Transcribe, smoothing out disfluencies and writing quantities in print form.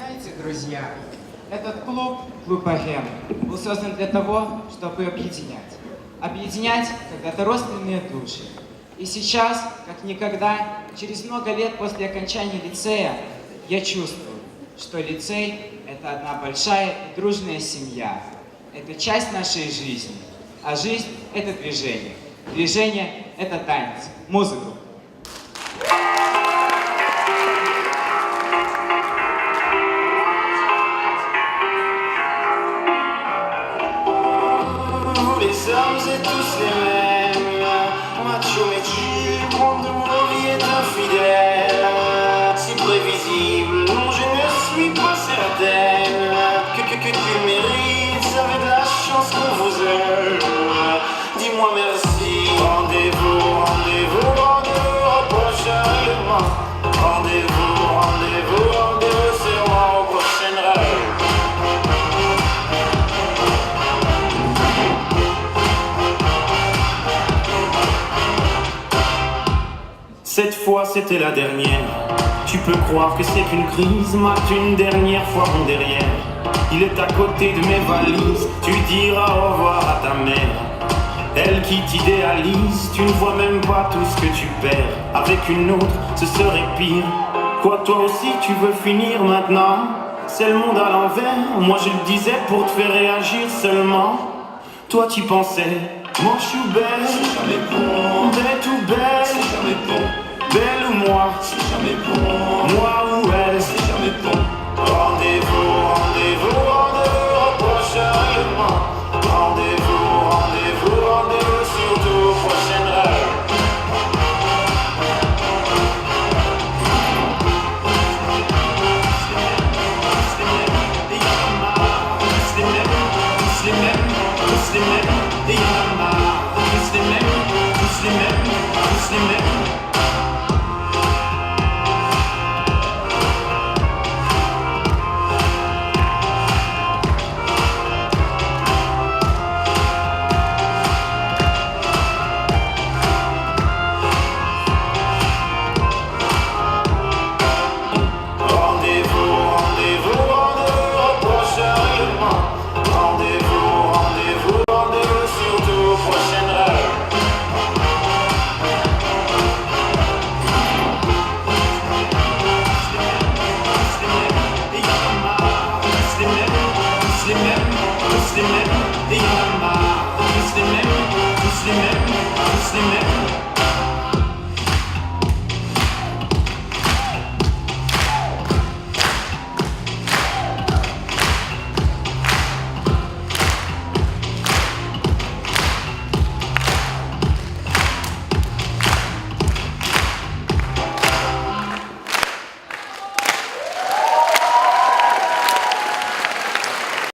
Знаете, друзья, этот клуб Богем, был создан для того, чтобы объединять. Объединять когда-то родственные души. И сейчас, как никогда, через много лет после окончания лицея, я чувствую, что лицей – это одна большая и дружная семья. Это часть нашей жизни. А жизнь – это движение. Движение – это танец, музыку. Les hommes et tous les mêmes, macho mais tu, monde de ma vie est infidèle, si prévisible, non je ne suis pas certaine que tu le mérites, vous avez de la chance qu'on vous aime, dis-moi merci, rendez-vous, rendez-vous, rendez-vous prochainement, rendez-vous, rendez-vous, rendez-vous sûrement au prochain rêve. Cette fois c'était la dernière. Tu peux croire que c'est qu'une crise, mate une dernière fois mon derrière. Il est à côté de mes valises, tu diras au revoir à ta mère. Elle qui t'idéalise, tu ne vois même pas tout ce que tu perds. Avec une autre, ce serait pire. Quoi, toi aussi tu veux finir maintenant? C'est le monde à l'envers, moi je le disais pour te faire réagir seulement. Toi tu pensais, moi je suis belle, c'est jamais bon. Bête ou belle, c'est jamais bon. Belle ou moi, c'est jamais bon. Moi ou elle.